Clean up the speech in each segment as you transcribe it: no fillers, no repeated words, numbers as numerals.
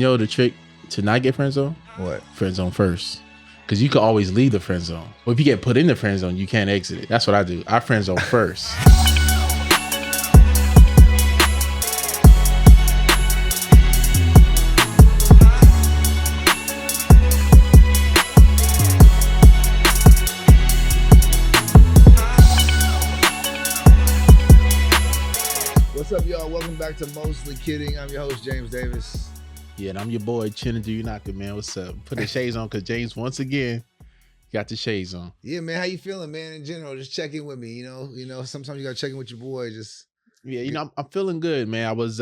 You know the trick to not get friend zone? What? Friend zone first. Because you can always leave the friend zone. Well, if you get put in the friend zone, you can't exit it. That's what I do. I friend zone first. What's up, y'all? Welcome back to Mostly Kidding. I'm your host, James Davis. Yeah, and I'm your boy, Chinedu and Unaka, man. What's up? Put the shades on because James, once again, got the shades on. Yeah, man. How you feeling, man? In general, just check in with me. You know. Sometimes you gotta check in with your boy. I'm feeling good, man. I was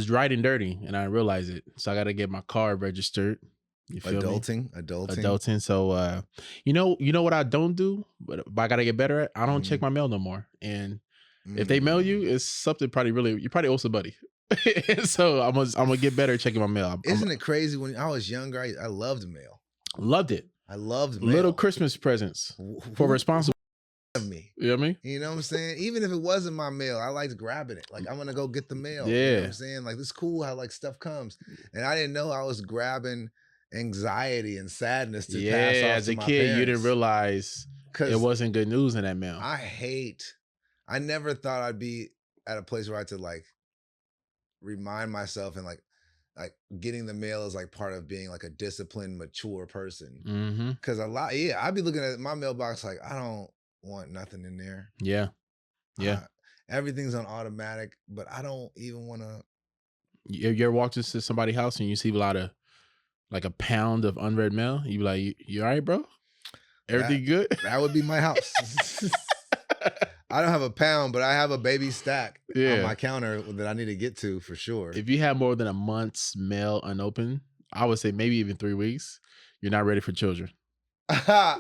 riding dirty and I realized it, so I got to get my car registered. You feel me? Adulting. So, you know what I don't do, but I got to get better at. I don't check my mail no more. And if they mail you, it's something you probably owe somebody. So I'm gonna get better at checking my mail. Isn't it crazy? When I was younger, I loved mail. Loved it. I loved mail. Little Christmas presents for responsible. Me. You know what I mean? You know what I'm saying? Even if it wasn't my mail, I liked grabbing it. Like, I'm gonna go get the mail. Yeah. You know what I'm saying? Like, it's cool how like stuff comes. And I didn't know I was grabbing anxiety and sadness to pass off as to a my kid, parents. you didn't realize it wasn't good news in that mail. I never thought I'd be at a place where I had to like remind myself and like getting the mail is like part of being like a disciplined, mature person. Mm-hmm. Cause I'd be looking at my mailbox like, I don't want nothing in there. Yeah. Everything's on automatic, but I don't even want to. You ever walked into somebody's house and you see a lot of like a pound of unread mail? You be like, you all right, bro? Everything good? That would be my house. I don't have a pound, but I have a baby stack on my counter that I need to get to for sure. If you have more than a month's mail unopened, I would say maybe even 3 weeks, you're not ready for children.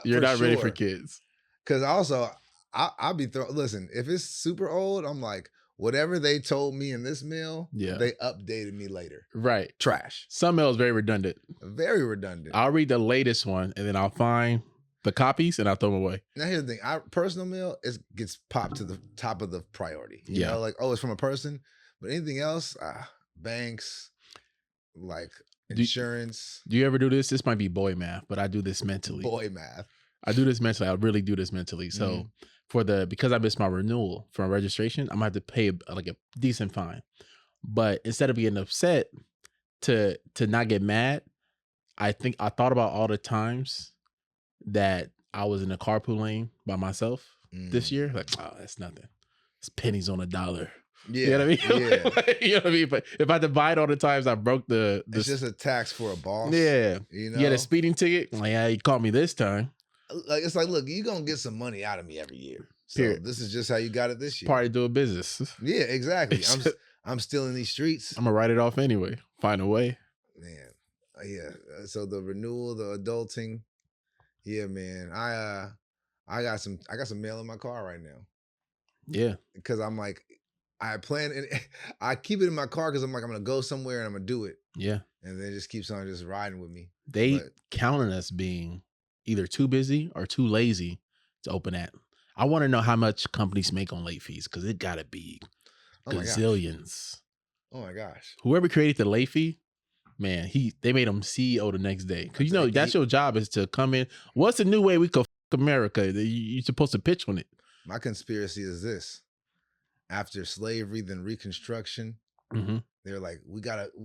You're not ready for kids. Because also, I'll be listen, if it's super old, I'm like, whatever they told me in this mail, they updated me later. Right. Trash. Some mail is very redundant. Very redundant. I'll read the latest one and then I'll find the copies and I'll throw them away. Now here's the thing. Personal mail gets popped to the top of the priority. You know, like, oh, it's from a person. But anything else, banks, like insurance. Do you ever do this? This might be boy math, but I do this mentally. Boy math. I do this mentally. I really do this mentally. So because I missed my renewal for my registration, I'm gonna have to pay like a decent fine. But instead of getting upset to not get mad, I thought about all the times that I was in a carpool lane by myself this year. Like, oh, that's nothing. It's pennies on a dollar. Yeah. You know what I mean? Yeah. You know what I mean? But if I divide all the times I broke it's just a tax for a boss. Yeah. You know? You get a speeding ticket. Like, yeah, you caught me this time. Like, it's like, look, you're going to get some money out of me every year. So this is just how you got it this year. Part of doing business. Yeah, exactly. I'm still in these streets. I'm going to write it off anyway. Find a way. Man. Yeah. So the renewal, the adulting. Yeah, man. I got some mail in my car right now. Yeah. Because I'm like, I plan and I keep it in my car because I'm like, I'm gonna go somewhere and I'm gonna do it. Yeah. And then it just keeps on just riding with me. They count on us being either too busy or too lazy to open that. I want to know how much companies make on late fees because it gotta be gazillions. Oh my gosh. Whoever created the late fee, man, they made him CEO the next day. Because that's your job is to come in. What's the new way we could f America? You're supposed to pitch on it. My conspiracy is this. After slavery, then Reconstruction, they're like,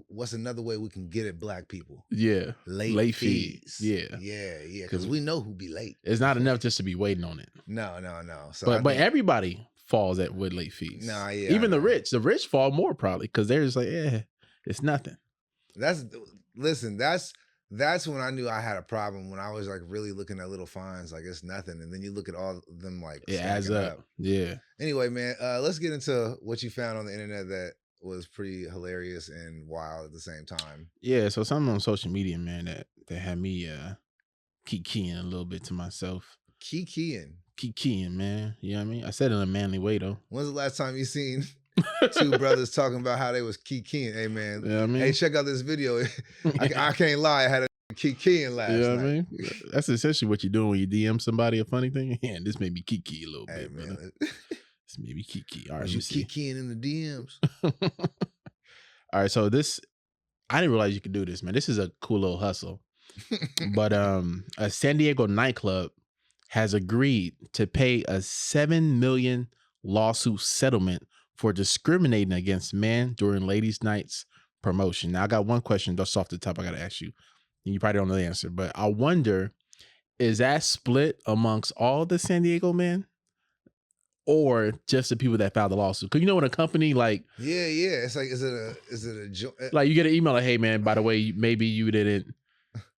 what's another way we can get at black people? Yeah. Late fees. Yeah. Yeah. Because we know who be late. It's not enough just to be waiting on it. No. So but everybody falls with late fees. Nah, yeah. Even the rich. The rich fall more probably because they're just like, it's nothing. That's when I knew I had a problem, when I was like really looking at little fines, like it's nothing. And then you look at all of them like it adds up. Yeah. Anyway, man, let's get into what you found on the internet that was pretty hilarious and wild at the same time. Yeah, so something on social media, man, that had me kikiing a little bit to myself. Kikiing, man. You know what I mean? I said it in a manly way though. When's the last time you seen two brothers talking about how they was kikiing? Hey man, you know what I mean? Hey, check out this video. I can't lie, I had a kikiing last night. You know what I mean? That's essentially what you're doing when you DM somebody a funny thing. And this made me kiki a little bit, man. This made me kiki. All right, you kikiing in the DMs. All right, so this I didn't realize you could do this, man. This is a cool little hustle. But a San Diego nightclub has agreed to pay a 7 million lawsuit settlement for discriminating against men during ladies' nights promotion. Now I got one question just off the top I gotta ask you. And you probably don't know the answer, but I wonder, is that split amongst all the San Diego men? Or just the people that filed the lawsuit? Because you know when a company like Yeah. It's like, is it a like you get an email like, hey man, by the way, maybe you didn't.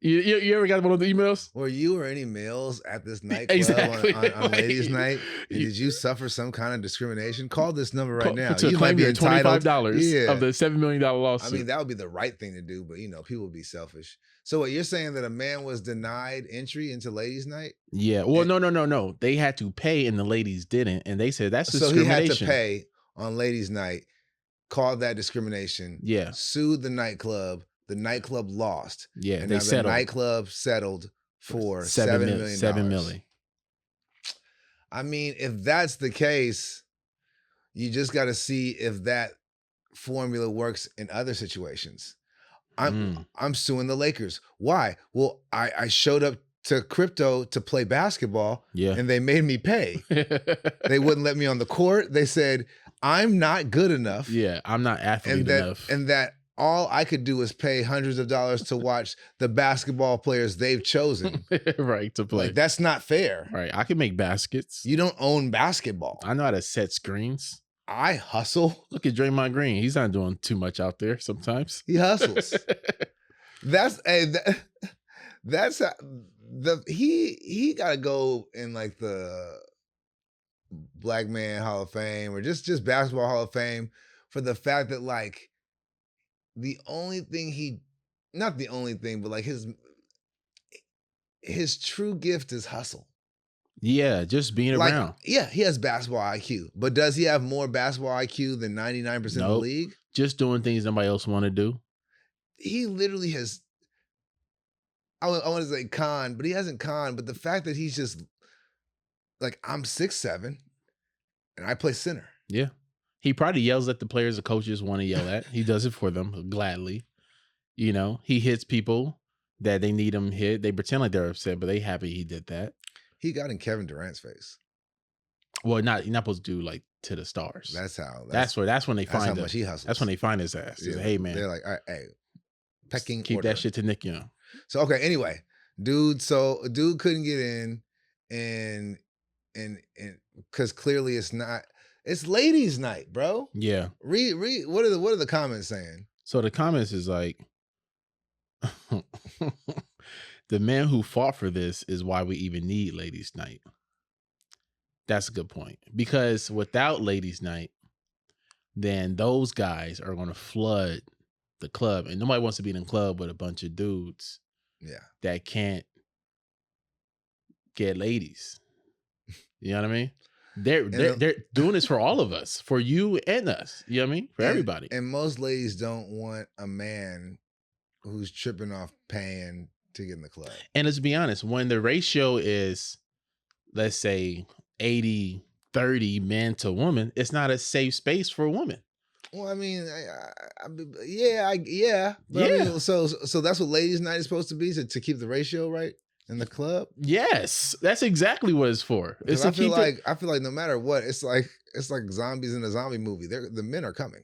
You ever got one of the emails? Were you or any males at this nightclub Exactly. on Like, ladies' night? And did you suffer some kind of discrimination? Call this number right now. To You claim might be your entitled. $25 of the $7 million lawsuit. I mean, that would be the right thing to do, but people would be selfish. So what you're saying, that a man was denied entry into ladies' night? Yeah. Well, no. They had to pay and the ladies didn't. And they said that's discrimination. So he had to pay on ladies' night, called that discrimination. Yeah. Sued the nightclub. The nightclub lost. Yeah. And they now settled. the nightclub settled for $7 million. $7 million. I mean, if that's the case, you just got to see if that formula works in other situations. I'm suing the Lakers. Why? Well, I showed up to crypto to play basketball, and they made me pay. They wouldn't let me on the court. They said I'm not good enough. Yeah, I'm not athlete enough. And that all I could do is pay hundreds of dollars to watch the basketball players they've chosen. Right, to play. Like, that's not fair. Right, I can make baskets. You don't own basketball. I know how to set screens. I hustle. Look at Draymond Green. He's not doing too much out there sometimes. He hustles. He got to go in like the Black Man Hall of Fame or just Basketball Hall of Fame for the fact that, like, the only thing not the only thing, but like his true gift is hustle. Yeah, just being around. Yeah, he has basketball IQ, but does he have more basketball IQ than 99% of the league? Just doing things nobody else want to do. He literally has, I want to say con, but he hasn't con, but the fact that he's just like, I'm 6'7", and I play center. Yeah. He probably yells at the players the coaches want to yell at. He does it for them gladly. You know, he hits people that they need him hit. They pretend like they're upset, but they happy he did that. He got in Kevin Durant's face. Well, you're not supposed to do like to the stars. That's how. That's when they find how much he hustles. That's when they find his ass. Yeah, like, hey man, they're like, all right, hey, pecking keep order. that shit to Nick Young. So okay, anyway, dude couldn't get in, and because clearly it's ladies' night, bro. Yeah. Read what are the comments saying? So the comments is like, the man who fought for this is why we even need ladies' night. That's a good point, because without ladies' night, then those guys are going to flood the club, and nobody wants to be in a club with a bunch of dudes. Yeah. That can't get ladies. You know what I mean? They're doing this for all of us, for you and us. You know what I mean? For everybody. And most ladies don't want a man who's tripping off paying to get in the club. And let's be honest, when the ratio is, let's say, 80-30 man to woman, it's not a safe space for a woman. Well, I mean, yeah. But I mean, so that's what ladies' night is supposed to be, to keep the ratio right in the club. Yes, that's exactly what it's for. It's I feel like no matter what, it's like zombies in a zombie movie. The men are coming.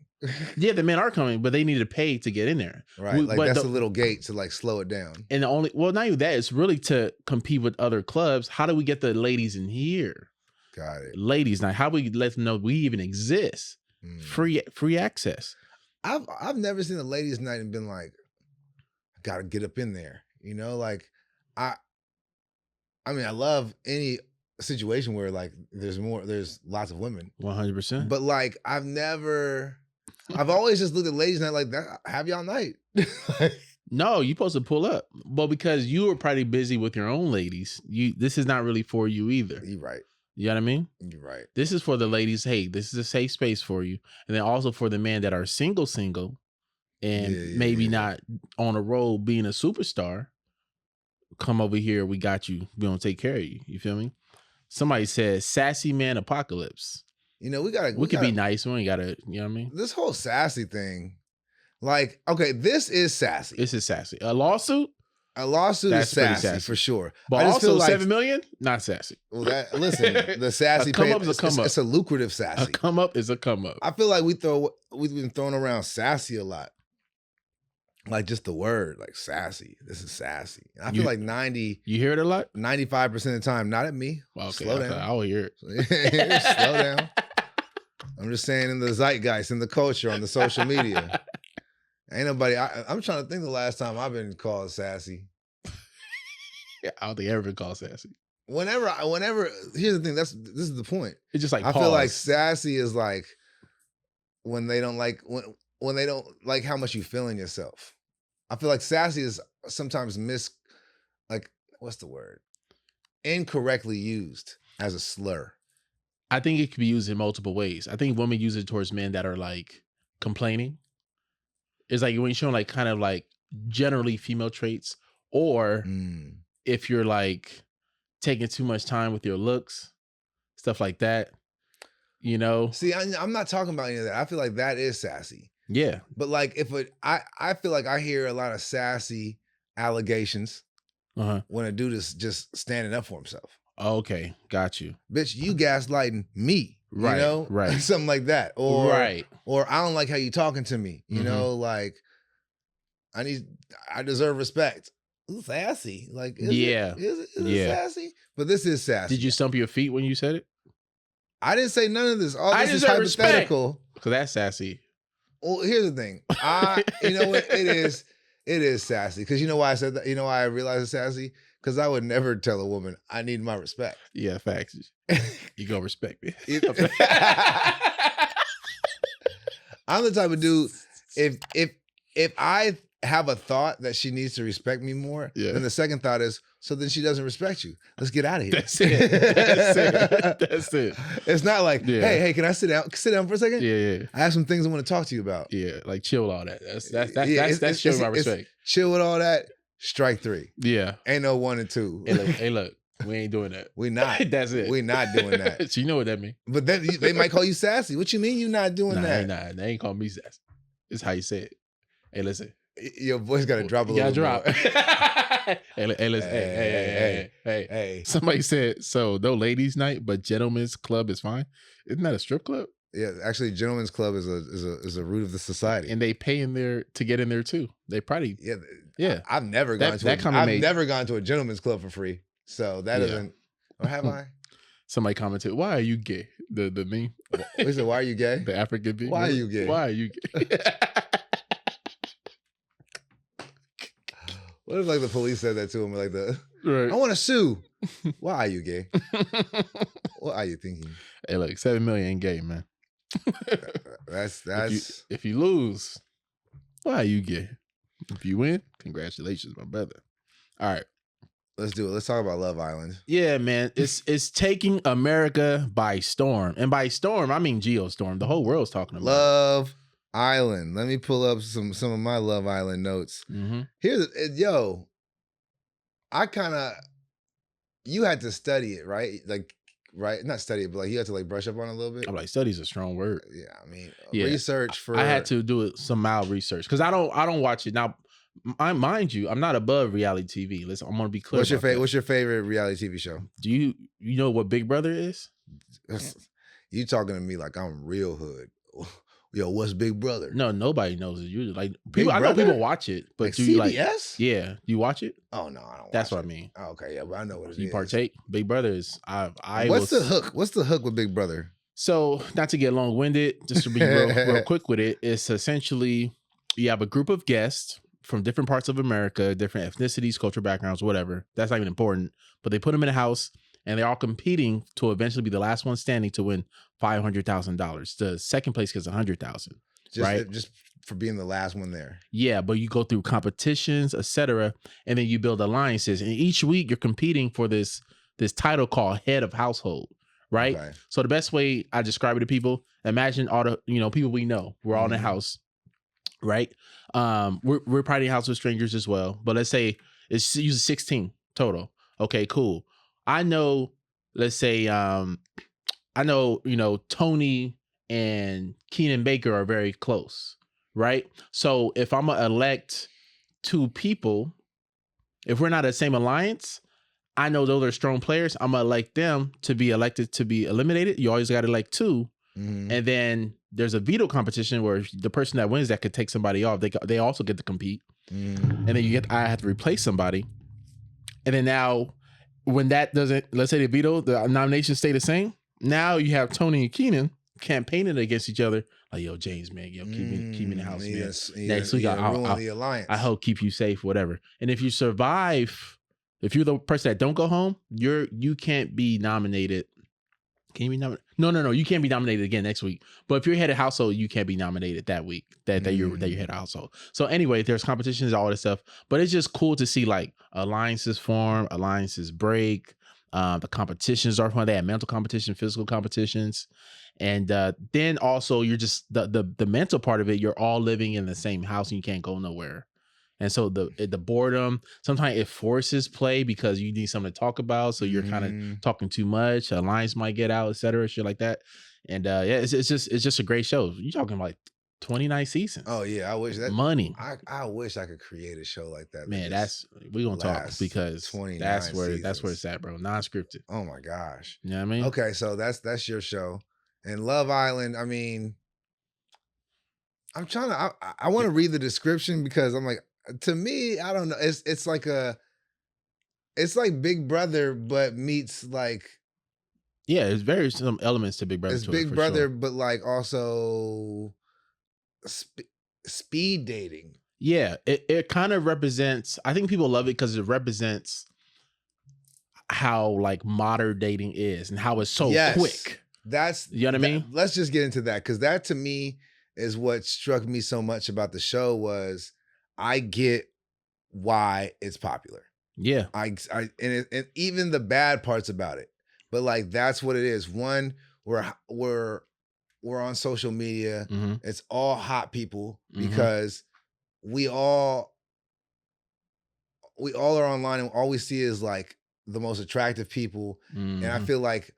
Yeah, the men are coming, but they need to pay to get in there. Right, that's a little gate to like slow it down. And not even that, it's really to compete with other clubs. How do we get the ladies in here? Got it. Ladies night. How we let them know we even exist? Free access. I've never seen a ladies' night and been like, I gotta get up in there. You know, like I mean, I love any situation where like there's lots of women. 100%. But like I've always just looked at ladies' night like that. Have y'all night? No, you're supposed to pull up. Well, because you were probably busy with your own ladies. This is not really for you either. You're right. You know what I mean? You're right. This is for the ladies. Hey, this is a safe space for you. And then also for the men that are single, and maybe not on a road being a superstar. Come over here. We got you. We're going to take care of you. You feel me? Somebody said sassy man apocalypse. You know, we could be nice. We ain't got to, you know what I mean? This whole sassy thing, Like, okay, this is sassy. This is sassy. A lawsuit? A lawsuit That's is pretty sassy for sure. But I just also feel like 7 million? Not sassy. well, listen, the sassy A come pay, up is a come up. it's a lucrative A sassy. come up is a come up. I feel like we've been throwing around sassy a lot. Like just the word, like sassy. This is sassy. I feel like You hear it a lot? 95% of the time, not at me. Well, okay, Slow down. I'll hear it. Slow down. I'm just saying in the zeitgeist, in the culture, on the social media. Ain't nobody, I'm trying to think the last time I've been called sassy. Yeah, I don't think I ever been called sassy. Whenever, here's the thing, this is the point. It's just like I pause. feel like sassy is like when they don't like, when they don't like how much you feel in yourself. I feel like sassy is sometimes what's the word? Incorrectly used as a slur. I think it could be used in multiple ways. I think women use it towards men that are like complaining. It's like when you're showing like kind of like generally female traits, or if you're like taking too much time with your looks, stuff like that, you know? See, I'm not talking about any of that. I feel like that is sassy. Yeah. But like I feel like I hear a lot of sassy allegations when a dude is just standing up for himself. Okay, got you. Bitch, you gaslighting me, right, you know? Right. Something like that. Or or I don't like how you talking to me, you know? Like I deserve respect. Ooh, sassy. Like, is it sassy? But this is sassy. Did you stump your feet when you said it? I didn't say none of this. All this is hypothetical. So that's sassy. Well, here's the thing. You know what? It is sassy. Because you know why I said that? You know why I realized it's sassy? Because I would never tell a woman, I need my respect. Yeah, facts. You gonna respect me. I'm the type of dude, if I have a thought that she needs to respect me more, then the second thought is, so then she doesn't respect you. Let's get out of here. That's it. That's it. It's not like, hey, can I sit down? Sit down for a second? Yeah. I have some things I want to talk to you about. Yeah, like chill with all that. That's showing my respect. Chill with all that. Strike 3. Yeah. Ain't no 1 and 2. Hey, look, we ain't doing that. We not. That's it. We not doing that. So you know what that means. But then they might call you sassy. What you mean you not doing that? Nah, they ain't calling me sassy. It's how you say it. Hey, listen. Your voice got to drop a little more. Hey, listen. Hey. Somebody said, so no ladies night, but gentlemen's club is fine. Isn't that a strip club? Yeah, actually, gentlemen's club is a root of the society, and they pay in there to get in there too. They probably I've never gone to a gentlemen's club for free, so that doesn't. Or have I? Somebody commented, "Why are you gay?" The meme. They said, "Why are you gay?" The African meme. Why are you gay? Why are you gay? What if like the police said that to him? Like right. I want to sue. Why are you gay? What are you thinking? Hey, look, 7 million ain't gay, man. That's if you lose, why are you gay? If you win, congratulations, my brother. All right. Let's do it. Let's talk about Love Island. Yeah, man. It's taking America by storm. And by storm, I mean geostorm. The whole world's talking about Love Island. Let me pull up some of my Love Island notes. Here's you had to study it, right? Like, right? Not study it, but like you had to like brush up on it a little bit. I'm like, study's a strong word. Yeah, I mean, research for. I had to do some mild research because I don't watch it now. Mind you, I'm not above reality TV. Listen, I'm gonna be clear. What's your favorite reality TV show? Do you know what Big Brother is? You talking to me like I'm real hood. Yo, what's Big Brother? No, nobody knows it. You like people. I know people watch it, but like do you CBS? Yeah, you watch it? Oh no, I don't. That's what I mean. Oh, okay, yeah, but I know what it is. You partake. Big Brother is. What's the hook? What's the hook with Big Brother? So, not to get long winded, just to be real quick with it, it's essentially you have a group of guests from different parts of America, different ethnicities, cultural backgrounds, whatever. That's not even important. But they put them in a house and they're all competing to eventually be the last one standing to win $500,000. The second place gets $100,000. Right? Just for being the last one there. Yeah, but you go through competitions, etc., and then you build alliances. And each week you're competing for this title called head of household. Right. Okay. So the best way I describe it to people, imagine all the people we know. We're all in a house. Right. We're probably in a house with strangers as well. But let's say it's usually 16 total. Okay, cool. I know, let's say, Tony and Keenan Baker are very close. right? So if I'm gonna elect two people, if we're not the same alliance, I know those are strong players. I'm gonna elect them to be elected to be eliminated. You always got to elect two, and then there's a veto competition where the person that wins that could take somebody off. They also get to compete, and then I have to replace somebody, and then now when that doesn't, let's say the nominations stay the same. Now you have Tony and Keenan campaigning against each other. Like, yo, James, man, yo, keep me in the house, man. Next week, ruin the alliance. I hope keep you safe, whatever. And if you survive, if you're the person that don't go home, you can't be nominated. Can you be nominated? No. You can't be nominated again next week. But if you're head of household, you can't be nominated that week. That you're head of household. So anyway, there's competitions, all this stuff. But it's just cool to see like alliances form, alliances break. The competitions are fun. They have mental competition, physical competitions, and then also you're just the mental part of it. You're all living in the same house and you can't go nowhere. And so the boredom, sometimes it forces play because you need something to talk about. So you're kind of talking too much. A lines might get out, etc. Shit like that. And yeah, it's just a great show. You're talking like 29 seasons. Oh yeah, I wish that money. I wish I could create a show like that. Man, we gonna talk because that's where it's at, bro. Non-scripted. Oh my gosh. You know what I mean? Okay, so that's your show. And Love Island, I mean, I'm trying to I want to read the description because I'm like, to me, I don't know. It's like Big Brother, but meets like, yeah, it's very some elements to Big Brother. It's Big Brother, but like also speed dating. Yeah, it kind of represents. I think people love it because it represents how like modern dating is and how it's so quick. That's, you know what I mean. Let's just get into that because that to me is what struck me so much about the show was I get why it's popular. Yeah, and even the bad parts about it, but like that's what it is. One, we're on social media. It's all hot people because we all are online and all we see is like the most attractive people. And I feel like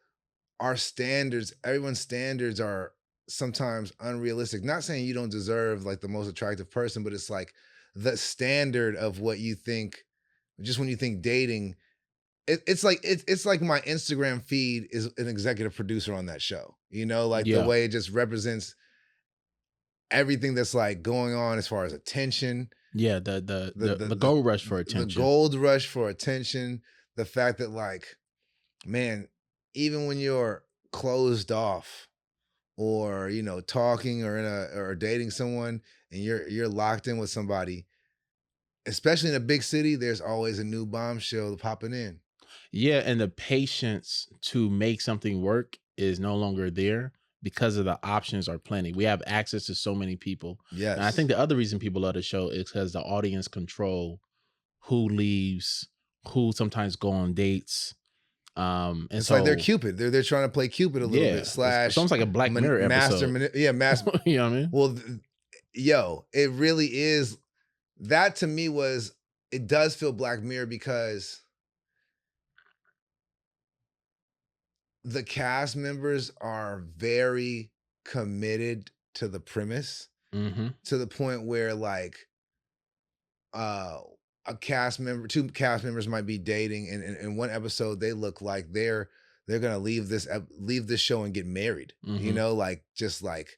our standards, everyone's standards are sometimes unrealistic. Not saying you don't deserve like the most attractive person, but it's like the standard of what you think, just when you think dating, it's like my Instagram feed is an executive producer on that show. You know, like the way it just represents everything that's like going on as far as attention. Yeah, the gold rush for attention. The gold rush for attention. The fact that like, man, even when you're closed off or, you know, talking or dating someone and you're locked in with somebody, especially in a big city, there's always a new bombshell popping in. Yeah, and the patience to make something work is no longer there because of the options are plenty. We have access to so many people. Yes. And I think the other reason people love the show is because the audience control who leaves, who sometimes go on dates. And it's so like they're Cupid. They're trying to play Cupid a little bit. Slash, it's almost like a Black Mirror episode. Master. You know what I mean? Well, it really is. That to me it does feel Black Mirror because the cast members are very committed to the premise to the point where like two cast members might be dating and in one episode they look like they're gonna leave this show and get married. You know, like just like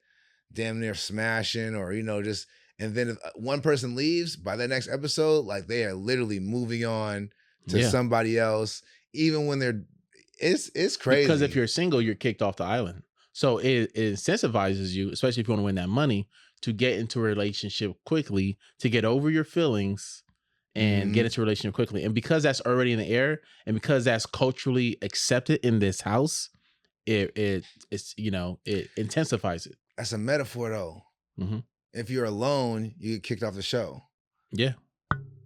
damn near smashing or, you know, just, and then if one person leaves by the next episode, like they are literally moving on to somebody else, even when it's crazy. Because if you're single, you're kicked off the island. So it incentivizes you, especially if you want to win that money, to get into a relationship quickly, to get over your feelings and get into a relationship quickly. And because that's already in the air and because that's culturally accepted in this house, it's you know, it intensifies it. That's a metaphor though. If you're alone, you get kicked off the show. Yeah.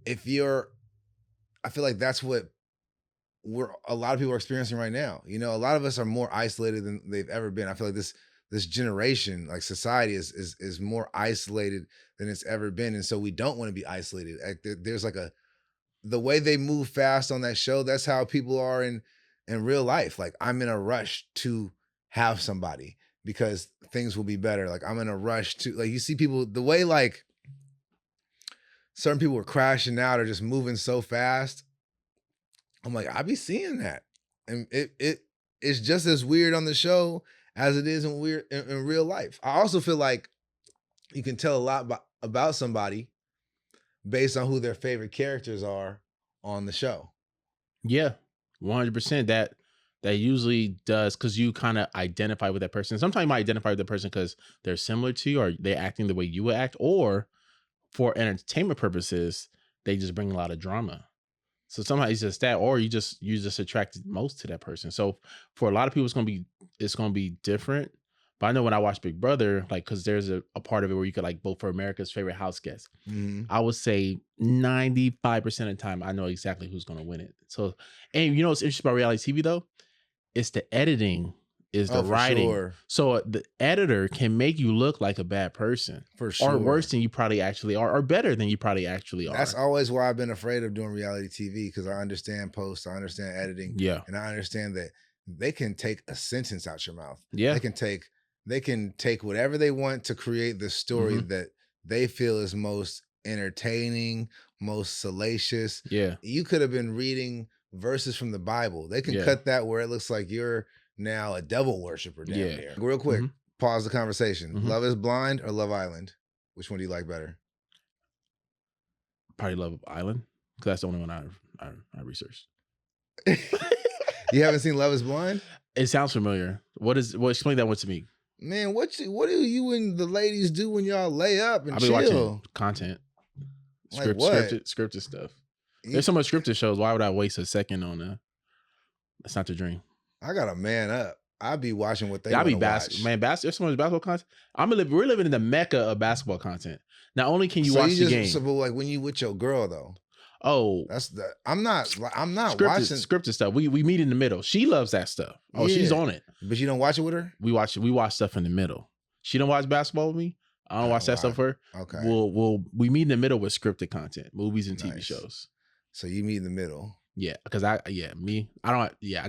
I feel like that's what a lot of people are experiencing right now. You know, a lot of us are more isolated than they've ever been. I feel like this generation, like society is more isolated than it's ever been. And so we don't want to be isolated. Like there's like the way they move fast on that show, that's how people are in real life. Like I'm in a rush to have somebody. because things will be better. Like I'm in a rush to like you see people the way like certain people were crashing out or just moving so fast. I'm like, I be seeing that. And it's just as weird on the show as it is in real life. I also feel like you can tell a lot about somebody based on who their favorite characters are on the show. Yeah, 100%. That usually does because you kind of identify with that person. Sometimes you might identify with the person because they're similar to you or they're acting the way you would act, or for entertainment purposes, they just bring a lot of drama. So sometimes it's just that, or you just attracted most to that person. So for a lot of people, it's gonna be different. But I know when I watch Big Brother, like, because there's a part of it where you could like vote for America's favorite house guest. I would say 95% of the time I know exactly who's gonna win it. So, and you know what's interesting about reality TV though? It's the editing, is the writing. Sure. So the editor can make you look like a bad person. For sure. Or worse than you probably actually are, or better than you probably actually are. That's always why I've been afraid of doing reality TV, because I understand post, I understand editing. Yeah. And I understand that they can take a sentence out your mouth. Yeah. They can take whatever they want to create the story that they feel is most entertaining, most salacious. Yeah. You could have been reading verses from the Bible. They can cut that where it looks like you're now a devil worshiper down there. Real quick, pause the conversation. Love is Blind or Love Island? Which one do you like better? Probably Love Island, because that's the only one I researched. You haven't seen Love is Blind? It sounds familiar. Explain that one to me. Man, what do you and the ladies do when y'all lay up and I'll be watching content. Like what? Scripted stuff. There's so much scripted shows. Why would I waste a second on That's not the dream. I got to man up. I'll be watching what they I'll be watch. Man, there's so much basketball content. We're living in the mecca of basketball content. Not only can you watch the game. So, but like when you with your girl though. Oh, I'm not scripted, watching scripted stuff. We meet in the middle. She loves that stuff. Oh, she's on it. But you don't watch it with her? We watch stuff in the middle. She don't watch basketball with me. I don't watch that stuff with her. Okay. We meet in the middle with scripted content, movies and TV shows. So you meet in the middle. Yeah, because I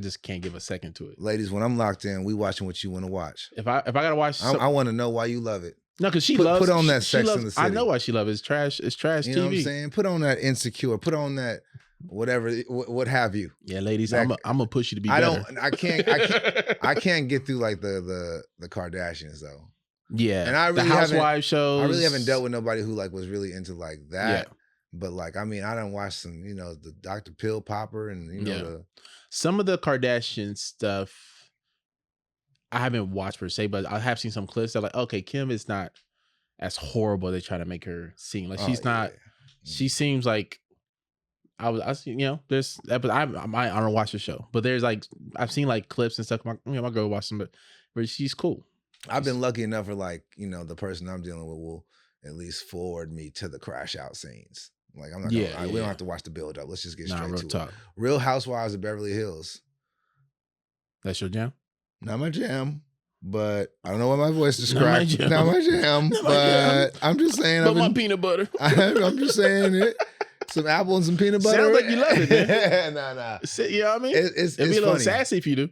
just can't give a second to it. Ladies, when I'm locked in, we watching what you want to watch. If I gotta watch, I want to know why you love it. No, because she loves. Put on that Sex in the City. I know why she loves it. It's trash. It's trash TV. You know what I'm saying? Put on that Insecure. Put on that whatever, what have you. Yeah, ladies, I'm gonna push you to be better. I can't get through like the Kardashians though. Yeah, and I really the Housewives shows. I really haven't dealt with nobody who like was really into like that. Yeah. But like, I mean, I done watched some, the Dr. Pill Popper and some of the Kardashian stuff I haven't watched per se, but I have seen some clips that like, okay, Kim is not as horrible they try to make her seem. Like she's not. She seems like there's. But I don't watch the show, but there's like I've seen like clips and stuff. My girl watched them, but she's cool. I've been lucky enough for like the person I'm dealing with will at least forward me to the crash out scenes. Like I'm not. We don't have to watch the build up. Let's just get straight to it. Real Housewives of Beverly Hills. That's your jam? Not my jam, but I don't know what my voice describes. Not my jam, but I'm just saying. But my peanut butter. I'm just saying it. Some apple and some peanut butter. Sounds like you love it, man. Nah. You know what I mean? It'd be a little sassy if you do.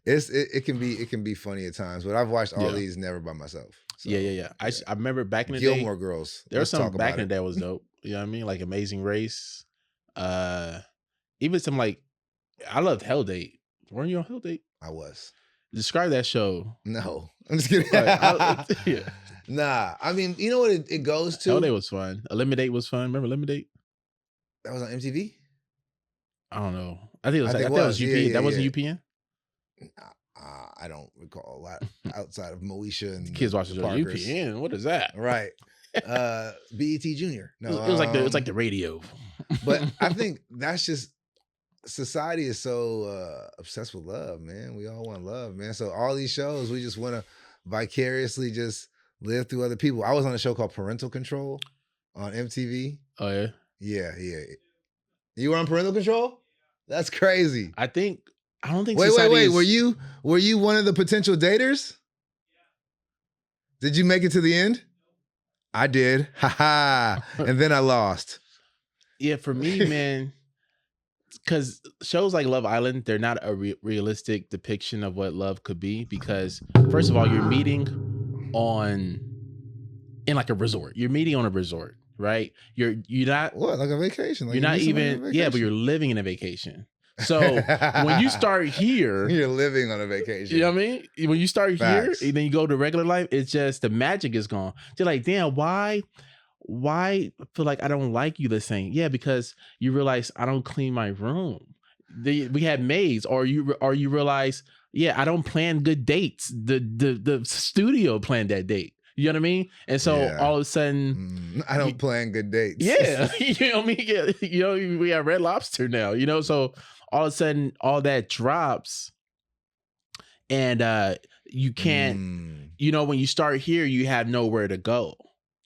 It can be funny at times, but I've watched all these never by myself. So, yeah. I remember back in the Gilmore Girls. There was some back in the day that was dope. You know what I mean? Like Amazing Race. Even some like I loved Hell Date. Weren't you on Hell Date? I was. Describe that show. No, I'm just kidding. Nah, I mean, you know what it goes to? Hell Date was fun. Eliminate was fun. Remember Eliminate? That was on MTV? I don't know. I think it was UPN. That wasn't UPN? I don't recall a lot outside of Moesha and kids watching UPN. What is that? Right. BET Junior. No, it's like the radio. But I think that's just society is so obsessed with love, man. We all want love, man. So all these shows, we just want to vicariously just live through other people. I was on a show called Parental Control on MTV. Oh yeah? Yeah. You were on Parental Control? That's crazy. I don't think. Wait. Were you one of the potential daters? Did you make it to the end? I did. Ha. And then I lost. Yeah, for me, man. because shows like Love Island, they're not a realistic depiction of what love could be. Because first of all, you're meeting in like a resort. You're meeting on a resort, right? You're not What, like a vacation? Like you're not even yeah, but you're living in a vacation. So when you start here, you're living on a vacation. You know what I mean? When you start Facts. here and then you go to regular life, it's just the magic is gone. You're like, damn, why feel like I don't like you the same? Yeah, because you realize I don't clean my room. We had maids, or you realize, yeah, I don't plan good dates. The studio planned that date. You know what I mean? And so all of a sudden, I don't plan good dates. Yeah, you know what I mean? Yeah, you know, we have Red Lobster now. You know, so all of a sudden, all that drops, and you can't. You know, when you start here, you have nowhere to go.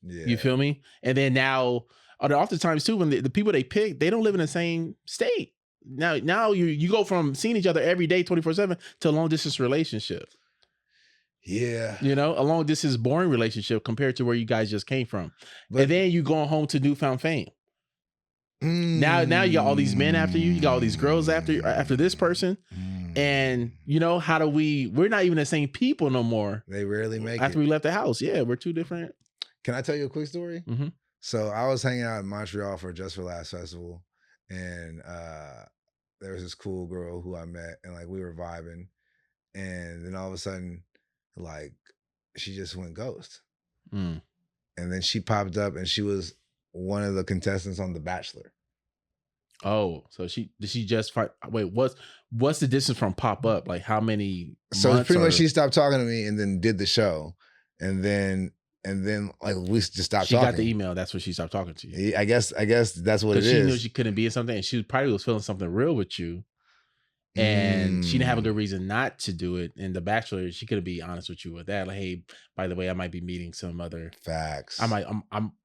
Yeah. You feel me? And then now, oftentimes too, when the people they pick, they don't live in the same state. Now you go from seeing each other every day, 24/7, to a long distance relationship. Yeah. You know, a long distance boring relationship compared to where you guys just came from. And then you going home to newfound fame. Now you got all these men after you. You got all these girls after this person. And you know, we're not even the same people no more. They rarely make it. After we left the house. Yeah, we're two different. Can I tell you a quick story? Mm-hmm. So I was hanging out in Montreal for Just for Laughs Festival, and there was this cool girl who I met, and like we were vibing, and then all of a sudden, like she just went ghost. And then she popped up, and she was one of the contestants on The Bachelor. Oh, so did she just fight? Wait, what's the distance from pop up? Like how many? So it's pretty much she stopped talking to me and then did the show, and then like we just stopped talking. She got the email. That's when she stopped talking to you. I guess that's what it is. She knew she couldn't be in something, and she probably was feeling something real with you. And she didn't have a good reason not to do it. In The Bachelor, she could be honest with you with that. Like, hey, by the way, I might be meeting some other facts. I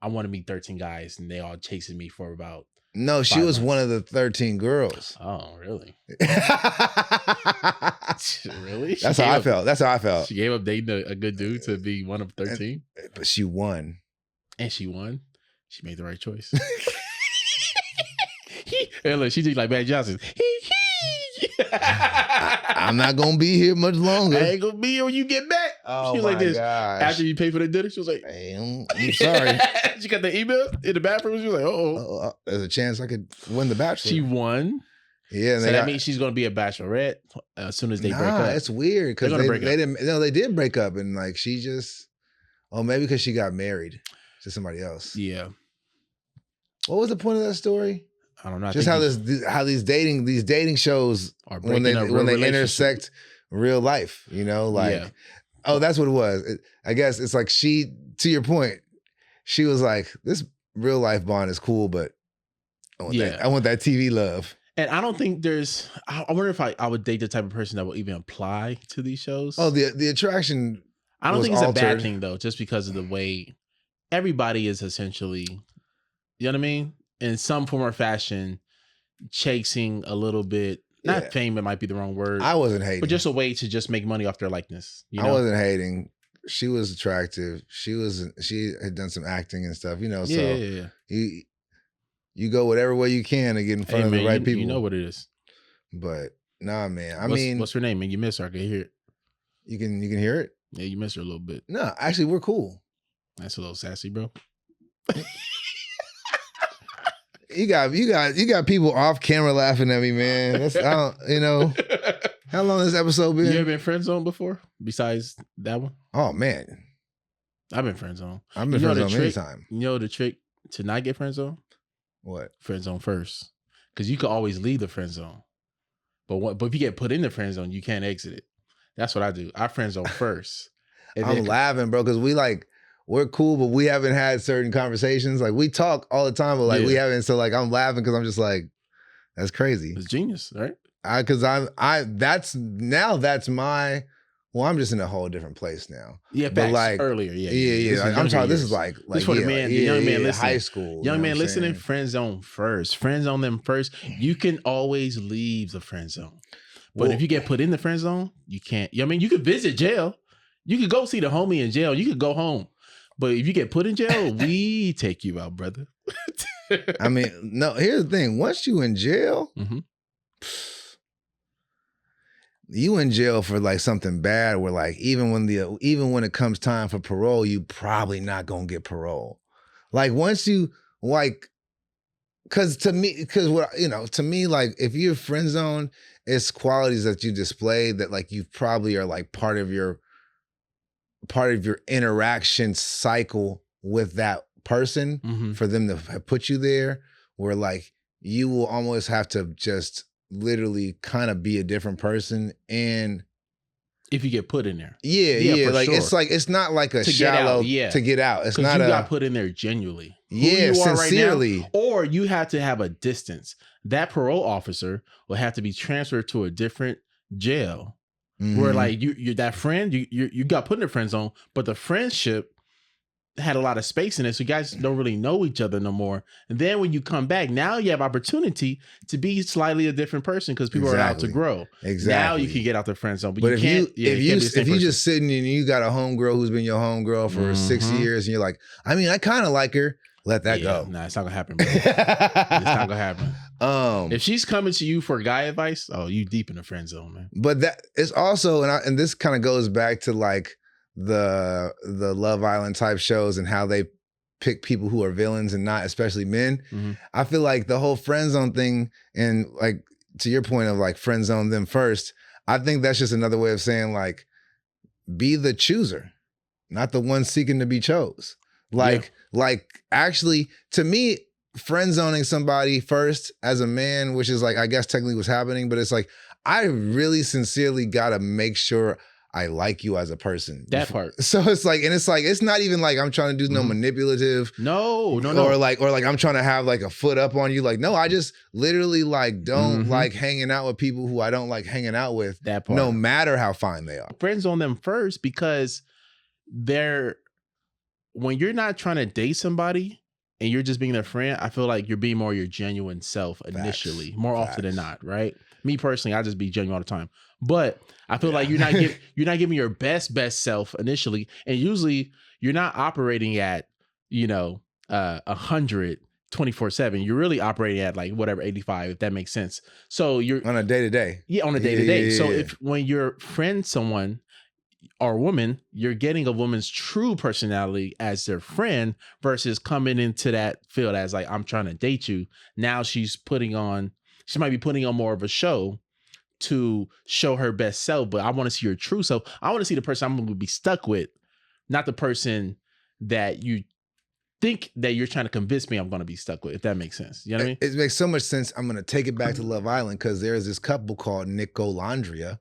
want to meet 13 guys, and they all chasing me for about. No, she was one of the 13 girls. Oh, really? Really? That's how I felt. She gave up dating a good dude to be one of 13. But she won. And she won. She made the right choice. Hey, look, she did like Matt Johnson. I'm not gonna be here much longer. I ain't gonna be here when you get back. Oh, she was like this. Gosh. After you pay for the dinner, she was like, hey, I'm sorry. She got the email in the bathroom. She was like, there's a chance I could win The Bachelor. She won. Yeah, so that means she's gonna be a bachelorette as soon as they break up. It's weird because they did break up, and like she just maybe because she got married to somebody else. Yeah. What was the point of that story? I don't know. Just how these dating shows are when they intersect real life, you know, like that's what it was. I guess it's like to your point, she was like, this real life bond is cool, but I want that TV love. And I don't think I wonder if I would date the type of person that will even apply to these shows. Oh, the attraction. I don't think it's altered. A bad thing though, just because of the way everybody is essentially, you know what I mean? In some form or fashion, chasing a little bit, not fame, it might be the wrong word. I wasn't hating. But just a way to just make money off their likeness. You know? I wasn't hating. She was attractive. She had done some acting and stuff, you know, so you go whatever way you can to get in front of the right people. You know what it is. But nah, man. What's her name, man? You miss her. I can hear it. You can hear it? Yeah, you miss her a little bit. No, actually we're cool. That's a little sassy, bro. You got people off camera laughing at me, man. You know. How long has this episode been? You ever been friend zoned before? Besides that one? Oh man. I've been friend zoned. I've been friend zoned many times. You know the trick to not get friend zoned? What? Friend zone first. Because you can always leave the friend zone. But if you get put in the friend zone, you can't exit it. That's what I do. I friend zone first. I'm laughing, bro, because we're cool, but we haven't had certain conversations. Like we talk all the time, but like we haven't. So like I'm laughing because I'm just like, that's crazy. It's genius, right? That's my. Well, I'm just in a whole different place now. Yeah, but like earlier, I'm talking. This is like this for the young man listening. High school, young man listening. Friend zone first. Friend zone them first. You can always leave the friend zone, but if you get put in the friend zone, you can't. I mean, you could visit jail. You could go see the homie in jail. You could go home. But if you get put in jail, we take you out, brother. I mean, no, here's the thing. Once you in jail, You in jail for like something bad where like even when it comes time for parole, you probably not gonna get parole. Like once you like, to me, like if you're friend zone, it's qualities that you display that like you probably are like part of your interaction cycle with that person for them to have put you there, where like you will almost have to just literally kind of be a different person. And if you get put in there, yeah, for like sure. it's not like a To shallow get out, to get out. It's because not you got put in there genuinely. Who you are sincerely. right now, or you have to have a distance. That parole officer will have to be transferred to a different jail. Where like you that friend you got put in the friend zone, but the friendship had a lot of space in it, so you guys don't really know each other no more. And then when you come back, now you have opportunity to be slightly a different person because people are allowed to grow. Exactly. Now you can get out the friend zone, but you if can't. If you just sitting and you got a homegirl who's been your homegirl for 6 years, and you're like, I mean, I kind of like her. Let that go. Nah, it's not gonna happen, bro. It's not gonna happen. If she's coming to you for guy advice, oh, you deep in the friend zone, man. But that is also, and this kind of goes back to like the Love Island type shows and how they pick people who are villains and not especially men. I feel like the whole friend zone thing, and like to your point of like friend zone them first, I think that's just another way of saying like be the chooser, not the one seeking to be chose. Like actually, to me, friend zoning somebody first as a man, which is like I guess technically what's happening, but it's like I really sincerely gotta make sure I like you as a person. That part. So it's not even like I'm trying to do no manipulative. No. Or like I'm trying to have like a foot up on you. Like, no, I just literally like don't like hanging out with people who I don't like hanging out with. That part. No matter how fine they are. Friends on them first, because when you're not trying to date somebody and you're just being their friend, I feel like you're being more your genuine self initially, more often than not, right? Me personally, I just be genuine all the time. But I feel like you're not giving your best self initially, and usually you're not operating at 100 24/7. You're really operating at like whatever 85, if that makes sense. So you're on a day to day. Yeah, on a day to day. So if when you're friend someone or woman, you're getting a woman's true personality as their friend versus coming into that field as like, I'm trying to date you. Now she might be putting on more of a show to show her best self, but I want to see your true self. I want to see the person I'm going to be stuck with, not the person that you think that you're trying to convince me I'm going to be stuck with, if that makes sense. You know what I mean? It makes so much sense. I'm going to take it back to Love Island because there's this couple called Nicolandria,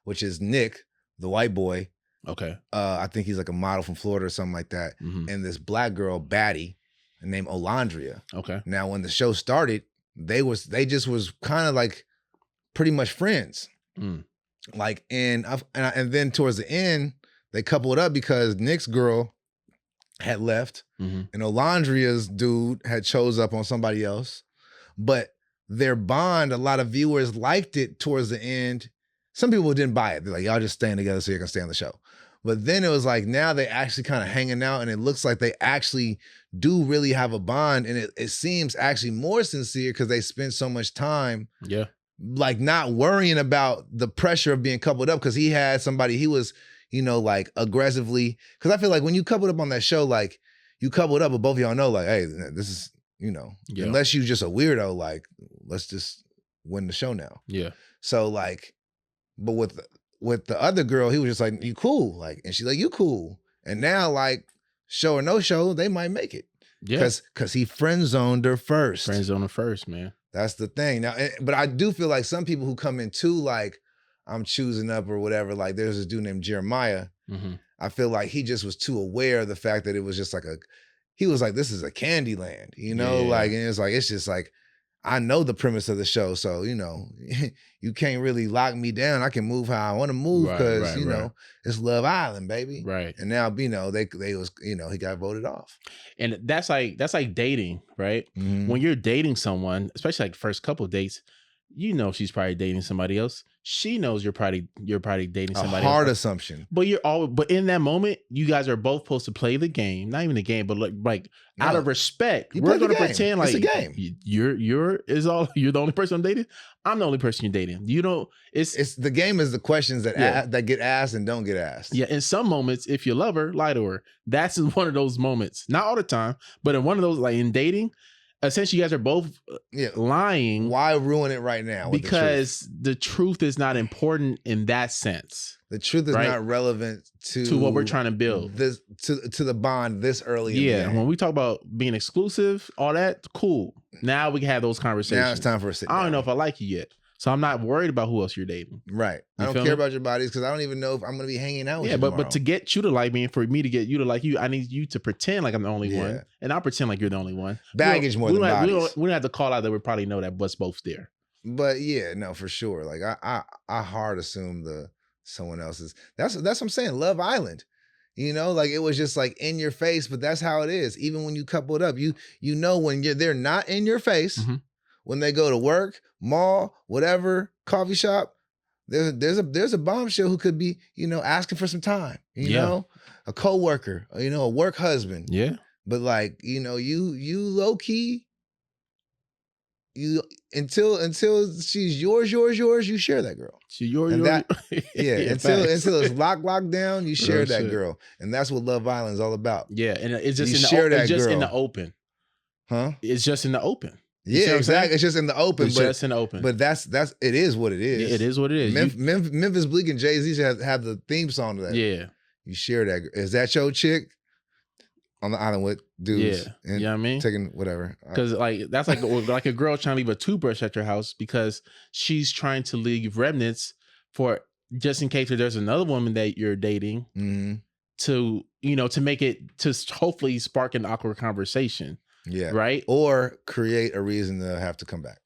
which is Nick, the white boy. Okay. I think he's like a model from Florida or something like that. And this black girl, Batty, named Olandria. Okay. Now, when the show started, they just was kind of like pretty much friends. Like, and then towards the end, they coupled up because Nick's girl had left and Olandria's dude had chose up on somebody else. But their bond, a lot of viewers liked it towards the end. Some people didn't buy it. They're like, y'all just staying together so you can stay on the show. But then it was like, now they actually kind of hanging out and it looks like they actually do really have a bond. And it seems actually more sincere because they spent so much time like not worrying about the pressure of being coupled up, because he had somebody, he was, like aggressively. Because I feel like when you coupled up on that show, like you coupled up, but both of y'all know like, hey, this is, unless you just a weirdo, like let's just win the show now. Yeah. So like, but with the other girl, he was just like, you cool. Like, and she's like, you cool. And now like show or no show, they might make it. Yeah. Cause he friend zoned her first. Friend zoned her first, man. That's the thing. Now, but I do feel like some people who come in too, like, I'm choosing up or whatever, like there's this dude named Jeremiah. I feel like he just was too aware of the fact that it was just like he was like, this is a candy land, like, and it's like, it's just like, I know the premise of the show. So, you can't really lock me down. I can move how I want to move because, it's Love Island, baby. Right. And now, they was, he got voted off. And that's like dating, right? When you're dating someone, especially like first couple of dates, You know she's probably dating somebody else. She knows you're probably dating A somebody hard else. assumption. But but in that moment, you guys are both supposed to play the game. Not even the game, but like out of respect, we're gonna pretend like it's a game. You're the only person I'm dating. I'm the only person you're dating. You don't. It's the game is the questions that that get asked and don't get asked. Yeah, in some moments, if you love her, lie to her. That's one of those moments. Not all the time, but in one of those, like in dating, essentially you guys are both lying. Why ruin it right now? Because the truth is not important in that sense. The truth is not relevant to what we're trying to build. This to the bond this early. Yeah, when we talk about being exclusive, all that, cool. Now we can have those conversations. Now it's time for a sit down. I don't know if I like you yet. So I'm not worried about who else you're dating. Right. I don't care about your bodies because I don't even know if I'm going to be hanging out with you tomorrow. But to get you to like me and for me to get you to like you, I need you to pretend like I'm the only one. And I'll pretend like you're the only one. Baggage more than bodies. We don't have to call out that we probably know that what's both there. But yeah, no, for sure. Like I hard assume someone else's. That's what I'm saying. Love Island. You know, like it was just like in your face, but that's how it is. Even when you couple it up, you know when they're not in your face. Mm-hmm. When they go to work, mall, whatever, coffee shop, there's a bombshell who could be, you know, asking for some time, you know, a coworker, you know, a work husband. Yeah. But like, you know, you low key, until she's yours, you share that girl. She's yours, until it's locked down, you share that girl. And that's what Love Island is all about. Yeah. And it's just in the open. Huh? It's just in the open. Yeah, exactly. It's just in the open. Just in the open. But that's it is what it is. Yeah, it is what it is. Memphis Bleak and Jay-Z should have the theme song to that. Yeah. You share that. Is that your chick on the island with dudes? Yeah. You know what I mean? Taking whatever. Because like that's like a girl trying to leave a toothbrush at your house because she's trying to leave remnants for just in case there's another woman that you're dating to, you know, to make it to hopefully spark an awkward conversation. Yeah. Right. Or create a reason to have to come back.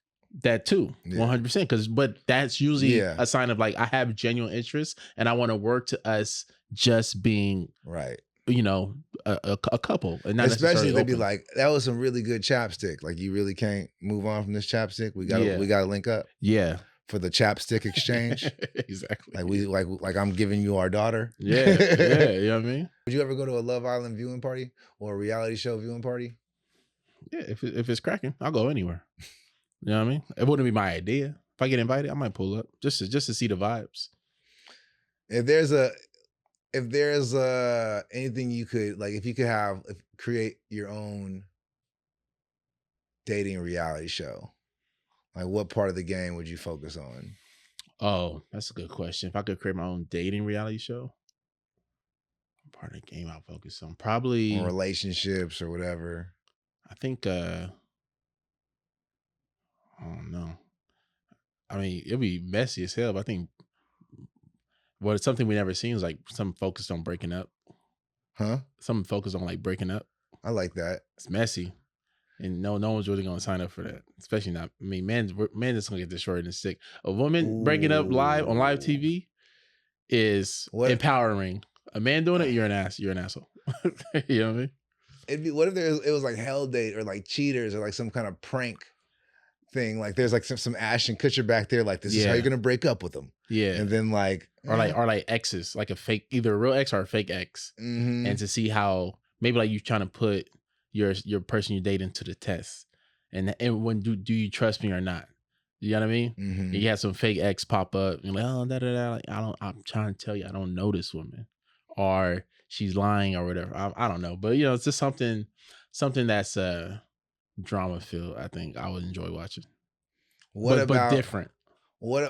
That too. 100%. But that's usually a sign of like, I have genuine interest and I want to work to us just being right. You know, a couple. And not especially they'd be like, that was some really good chapstick. Like you really can't move on from this chapstick. We gotta link up. Yeah. For the chapstick exchange. Exactly. Like I'm giving you our daughter. Yeah. Yeah. You know what I mean? Would you ever go to a Love Island viewing party or a reality show viewing party? Yeah, if it's cracking, I'll go anywhere. You know what I mean? It wouldn't be my idea. If I get invited, I might pull up just to see the vibes. If there's anything you could like, if you could create your own dating reality show, like what part of the game would you focus on? Oh, that's a good question. If I could create my own dating reality show, what part of the game I'll focus on? Probably or relationships or whatever. I think I don't know. I mean, it'll be messy as hell, but I think it's something we never seen is like something focused on breaking up. Huh? Something focused on like breaking up. I like that. It's messy. And no one's really gonna sign up for that. Especially not, I mean, men just gonna get destroyed and sick. A woman breaking up live on live TV is empowering. A man doing it, you're an asshole. You know what I mean? What if it was like Hell Date or like Cheaters or like some kind of prank thing? Like there's like some Ashton Kutcher back there, like this is how you're gonna break up with them. Yeah. And then like or like exes, like a fake, either a real ex or a fake ex. Mm-hmm. And to see how maybe like you trying to put your person you're dating to the test. And when do you trust me or not? You know what I mean? Mm-hmm. You have some fake ex pop up, you're like, oh, like I'm trying to tell you, I don't know this woman. Or she's lying or whatever. I don't know. But, you know, it's just something that's drama filled. I think I would enjoy watching. But different.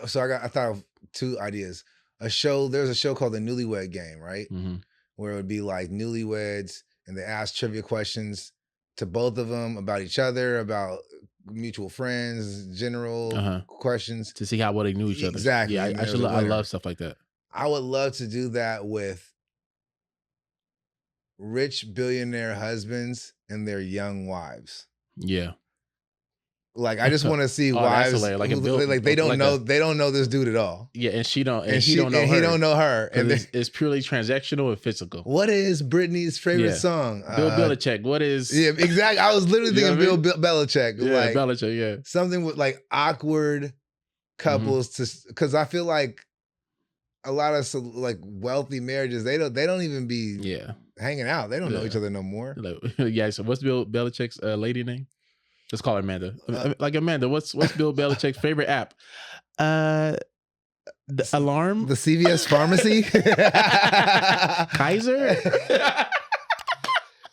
So I thought of two ideas. There's a show called The Newlywed Game, right? Mm-hmm. Where it would be like newlyweds and they ask trivia questions to both of them about each other, about mutual friends, general questions. To see how well they knew each other. Exactly. Yeah, I love stuff like that. I would love to do that with rich billionaire husbands and their young wives. Yeah. Like I just want to see wives like they don't know this dude at all. Yeah, and he don't know her. He don't know her. And it's purely transactional and physical. What is Britney's favorite song? Bill Belichick. What is? Yeah, exactly. I was literally thinking Bill Belichick. Yeah, like Belichick. Yeah, something with like awkward couples to, because I feel like a lot of like wealthy marriages, they don't even be hanging out. They don't know each other no more. Yeah. So what's Bill Belichick's lady name? Let's call her Amanda. Like Amanda, what's Bill Belichick's favorite app? The alarm? The CVS pharmacy? Kaiser?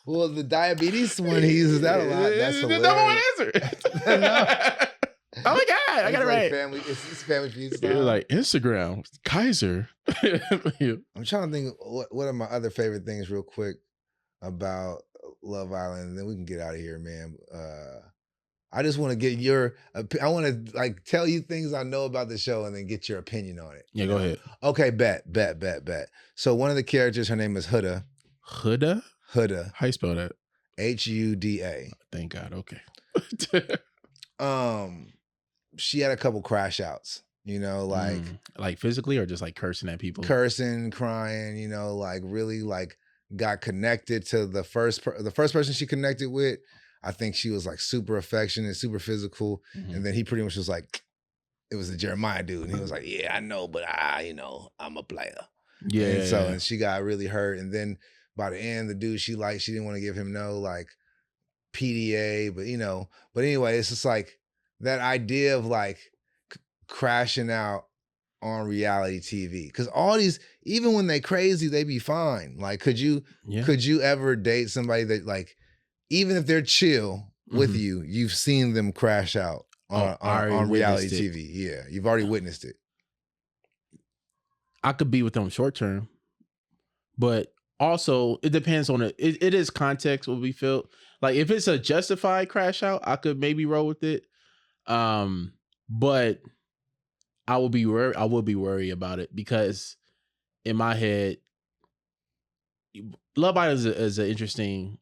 Well, the diabetes one, he uses that a lot. That's the hilarious. number one answer. No. Oh my God, I got it right. It's family feud style. Like Instagram, Kaiser. I'm trying to think what are my other favorite things real quick about Love Island, and then we can get out of here, man. I just want to get I want to like tell you things I know about the show and then get your opinion on it. Yeah, go ahead. Okay, bet. So one of the characters, her name is Huda. Huda? Huda. How you spell that? Huda. Thank God. Okay. She had a couple crash outs, like physically or just like cursing at people? Cursing, crying, like really like got connected to the first person she connected with. I think she was like super affectionate, super physical. Mm-hmm. And then he pretty much was like, it was the Jeremiah dude. And he was like, yeah, I know, but I'm a player. Yeah. And so and she got really hurt. And then by the end, the dude she didn't want to give him no like PDA, but anyway, it's just like that idea of like crashing out on reality TV. Cause all these, even when they crazy, they be fine. Like, could you ever date somebody that like, even if they're chill with you, you've seen them crash out on reality TV. Yeah, you've already witnessed it. I could be with them short term, but also it depends on it. It is context what we feel. Like if it's a justified crash out, I could maybe roll with it. But I will be worried about it because in my head, Love Island is an interesting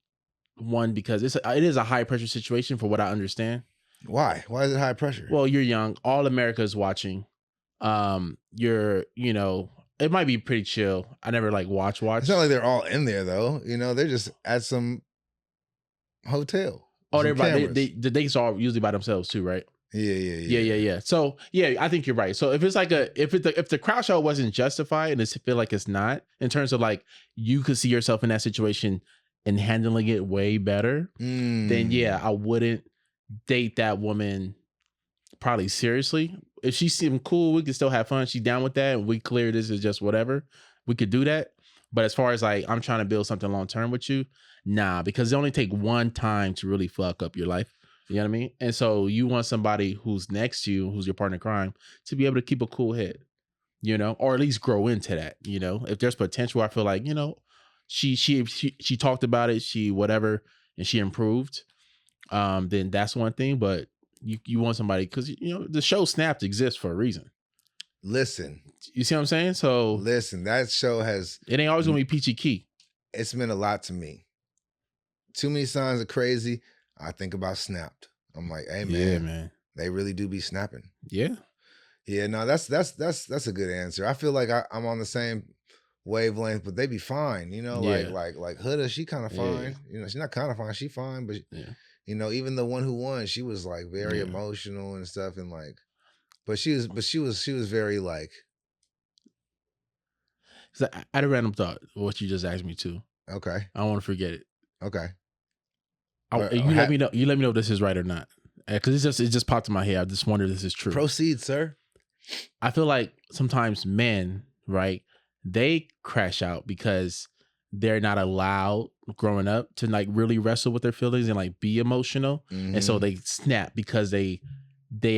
one because it is a high pressure situation for what I understand. Why? Why is it high pressure? Well, you're young. All America is watching. It might be pretty chill. I never like watch. It's not like they're all in there though. They're just at some hotel. Oh, they're all usually by themselves too, right? Yeah. So yeah, I think you're right. So if it's like if the crowd show wasn't justified and it's feel like it's not, in terms of like you could see yourself in that situation and handling it way better, then yeah, I wouldn't date that woman probably seriously. If she seemed cool, we could still have fun. She's down with that, and we clear this as just whatever. We could do that. But as far as like I'm trying to build something long term with you, nah, because it only take one time to really fuck up your life. You know what I mean? And so you want somebody who's next to you, who's your partner in crime, to be able to keep a cool head, or at least grow into that. If there's potential, I feel like, she talked about it, she whatever, and she improved. Then that's one thing. But you want somebody because the show Snapped exists for a reason. Listen, you see what I'm saying? So listen, that show it ain't always gonna be peachy key. It's meant a lot to me. Too Many Signs of Crazy. I think about Snapped. I'm like, hey man, yeah, man, they really do be snapping. Yeah. No, that's a good answer. I feel like I'm on the same wavelength, but they be fine. Like Huda, she kind of fine. Yeah. She's not kind of fine. She fine, but even the one who won, she was like very emotional and stuff, and like, but she was very like. So I had a random thought. What you just asked me to. Okay. I don't want to forget it. Okay. Let me know. You let me know if this is right or not, because it just popped in my head. I just wonder if this is true. Proceed, sir. I feel like sometimes men, right, they crash out because they're not allowed growing up to like really wrestle with their feelings and like be emotional, and so they snap because they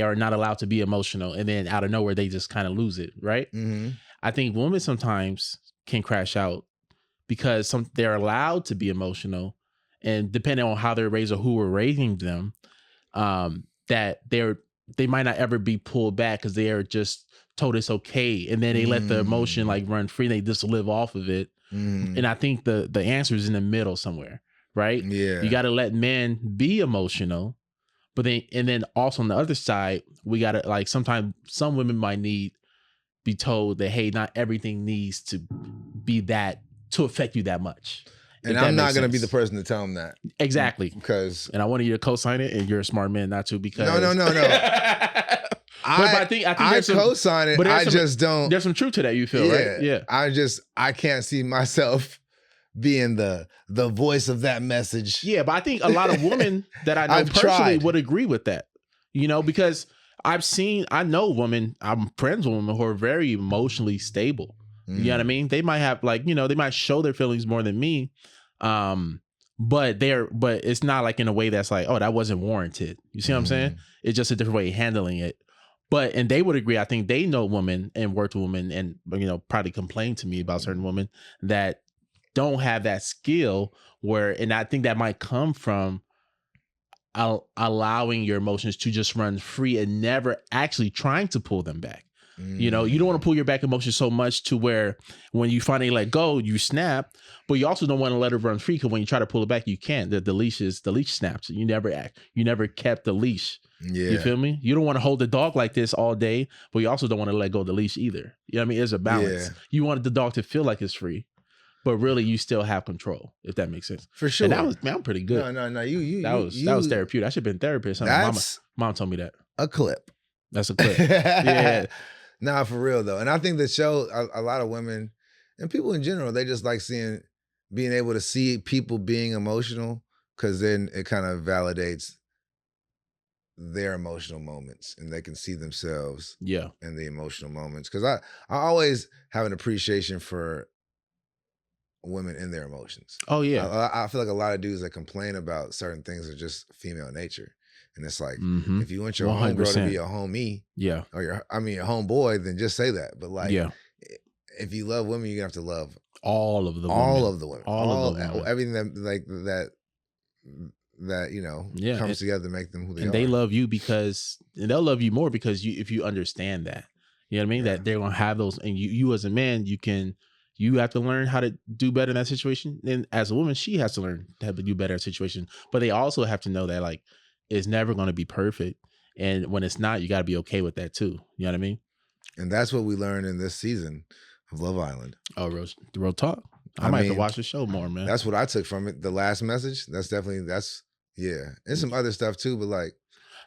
are not allowed to be emotional, and then out of nowhere they just kind of lose it, right? I think women sometimes can crash out because they're allowed to be emotional. And depending on how they're raised or who are raising them, that they might not ever be pulled back because they are just told it's okay, and then they let the emotion like run free. They just live off of it, and I think the answer is in the middle somewhere, right? Yeah, you got to let men be emotional, but then also on the other side, we got to like sometimes some women might be told that hey, not everything needs to be that to affect you that much. And I'm not going to be the person to tell them that. Exactly. And I wanted you to co-sign it, and you're a smart man not to because... No. I think there's some co-sign it. but I just don't. There's some truth to that. You feel right? Yeah. I can't see myself being the voice of that message. Yeah, but I think a lot of women that I know I've personally tried. would agree with that. Because I know women, I'm friends with women who are very emotionally stable. You know what I mean? They might have they might show their feelings more than me. But it's not like in a way that's like, oh, that wasn't warranted. You see what I'm saying? It's just a different way of handling it. And they would agree. I think they know women and work with women and, probably complain to me about certain women that don't have that skill and I think that might come from allowing your emotions to just run free and never actually trying to pull them back. You don't want to pull your back emotions so much to where when you finally let go, you snap, but you also don't want to let it run free because when you try to pull it back, you can't. The leash snaps. You never kept the leash. Yeah. You feel me? You don't want to hold the dog like this all day, but you also don't want to let go of the leash either. You know what I mean? There's a balance. Yeah. You wanted the dog to feel like it's free, but really you still have control, if that makes sense. For sure. And that was, man, I'm pretty good. No. That was therapeutic. I should have been therapist. Mom told me that. A clip. That's a clip. Yeah. Nah, for real though. And I think the show, a lot of women and people in general, they just like being able to see people being emotional because then it kind of validates their emotional moments and they can see themselves in the emotional moments. Because I always have an appreciation for women in their emotions. Oh yeah. I feel like a lot of dudes that complain about certain things are just female nature. And it's like, if you want your 100%. homegirl to be a homie, or your homeboy, then just say that. But like, if you love women, you're gonna have to love all of the women, everything that comes together to make them who they are. And they love you and they'll love you more because if you understand that, you know what I mean, that they're gonna have those, and you as a man, you have to learn how to do better in that situation. And as a woman, she has to learn how to do better in a situation. But they also have to know that like, it's never going to be perfect. And when it's not, you got to be okay with that too. You know what I mean? And that's what we learned in this season of Love Island. Oh, real talk. I might have to watch the show more, man. That's what I took from it. The last message, and some other stuff too, but like,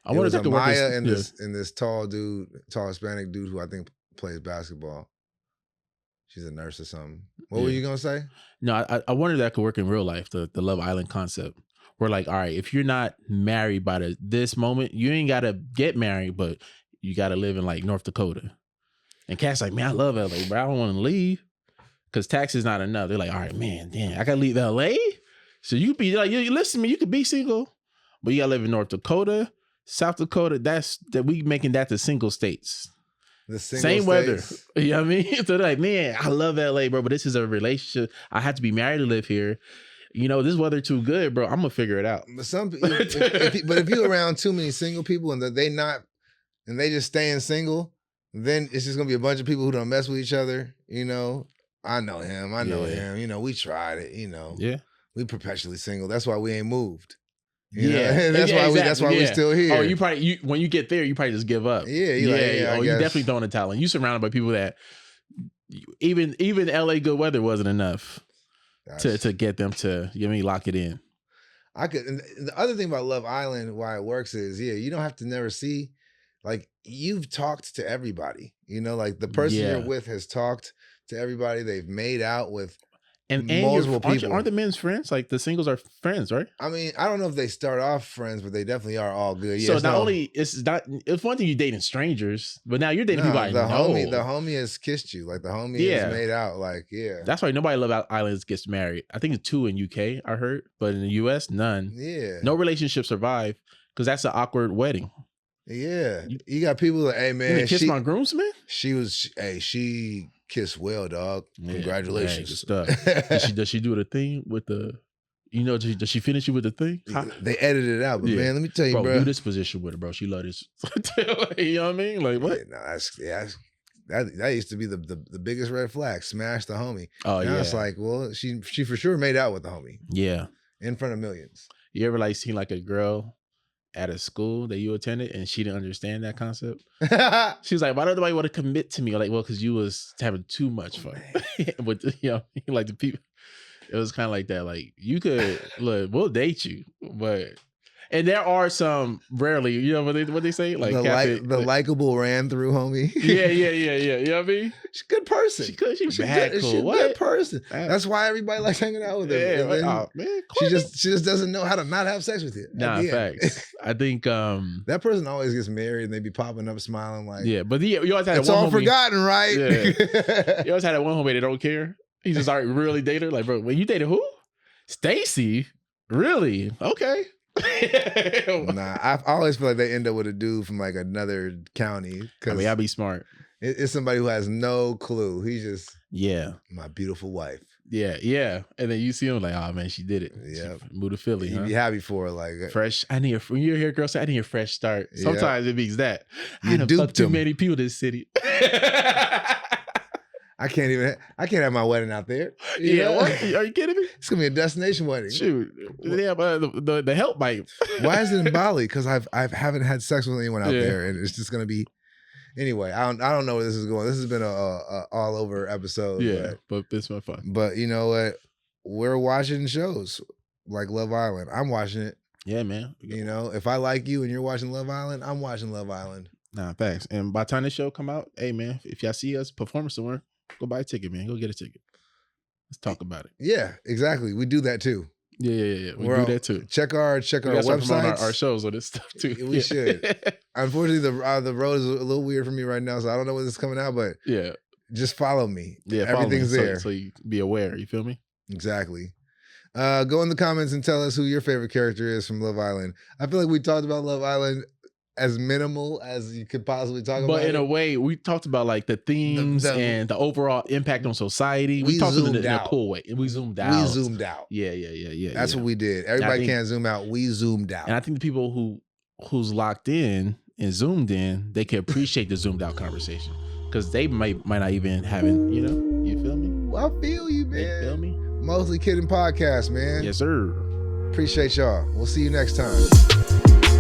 I wonder if that could work. Maya and this tall Hispanic dude who I think plays basketball. She's a nurse or something. What were you going to say? No, I wonder if that could work in real life, the Love Island concept. We're like, all right, if you're not married by this moment, you ain't got to get married, but you got to live in like North Dakota. And Cat's like, man, I love LA, but I don't want to leave because tax is not enough. They're like, all right, man, damn, I got to leave LA? So you be like, you listen to me, you could be single, but you got to live in North Dakota, South Dakota. We making that the single states. The same states. weather. You know what I mean? So they're like, man, I love LA, bro, but this is a relationship. I have to be married to live here. This weather too good, bro. I'm gonna figure it out. But if you're around too many single people and they just staying single, then it's just gonna be a bunch of people who don't mess with each other. I know him. I know him. We tried it. Yeah. We perpetually single. That's why we ain't moved. That's why we still here. Oh, you probably when you get there, you probably just give up. Yeah. You definitely throwing a talent. You surrounded by people that even LA good weather wasn't enough. To get them to, lock it in. And the other thing about Love Island, why it works is, you don't have to never see, like, you've talked to everybody, like the person you're with has talked to everybody. They've made out with multiple people. Aren't the men's friends? Like the singles are friends, right? I mean, I don't know if they start off friends, but they definitely are all good. So it's one thing you're dating strangers, but now you're dating people I know. The homie has kissed you. Like the homie has made out. Like, That's why nobody Love Islands gets married. I think it's 2 in UK, I heard, but in the US, none. Yeah. No relationship survive because that's an awkward wedding. Yeah. You got people like, hey man, you kiss my groomsman? She kissed well, dog. Congratulations. Does she do the thing with the, does she finish you with the thing? They edited it out, but man, let me tell you, bro. Do this position with her, bro. She love this. You know what I mean? Like what? That used to be the biggest red flag. Smash the homie. Oh now it's like, well, she for sure made out with the homie. Yeah. In front of millions. You ever seen like a girl at a school that you attended and she didn't understand that concept? She was like, why don't nobody want to commit to me? Like, well, because you was having too much fun. But like the people, it was kind of like that. Like you could look, we'll date you, but And there are some rarely, you know what they say? Like the likable ran through homie. Yeah. You know what I mean? She's a good person. She's mad cool. She's a good person. That's why everybody likes hanging out with her. Yeah, man, she just doesn't know how to not have sex with you. Nah, facts. I think that person always gets married and they be popping up smiling like, yeah, but you always had it's all forgotten, right? Yeah. You always had that one homie that don't care. He's just really dated her. Like, bro, when you dated who? Stacy? Really? Okay. Nah, I always feel like they end up with a dude from like another county. I mean, I'll be smart. It's somebody who has no clue. He's just, my beautiful wife. Yeah. And then you see him like, oh man, she did it. Yeah. Moved to Philly. You'd be happy for her. Like, fresh. When you hear a girl say, I need a fresh start. Sometimes it means that. You done fucked too many people in this city. I can't have my wedding out there. What? Are you kidding me? It's gonna be a destination wedding. Shoot. Yeah, but the help might. Why is it in Bali? Because I haven't had sex with anyone out there, and it's just gonna be. Anyway, I don't know where this is going. This has been a all over episode. Yeah, but this was fun. But you know what? We're watching shows like Love Island. I'm watching it. Yeah, man. You know, if I like you and you're watching Love Island, I'm watching Love Island. Nah, thanks. And by the time the show come out, hey man, if y'all see us performing somewhere, go buy a ticket, man. Go get a ticket. Let's talk about it. Yeah, exactly. We do that too. Yeah. We do that too. Check our websites. Our shows on this stuff too. We should. Unfortunately, the road is a little weird for me right now, so I don't know when this is coming out. But just follow me. Yeah, everything's there, so you be aware. You feel me? Exactly. Go in the comments and tell us who your favorite character is from Love Island. I feel like we talked about Love Island as minimal as you could possibly talk about. But in a way, we talked about like the themes and the overall impact on society. We talked in a cool way. And we zoomed out. Yeah. That's what we did. Everybody can't zoom out. We zoomed out. And I think the people who's locked in and zoomed in, they can appreciate the zoomed out conversation. Because they might not even having, you feel me? Well, I feel you, man. You feel me? Mostly Kidding Podcast, man. Yes, sir. Appreciate y'all. We'll see you next time.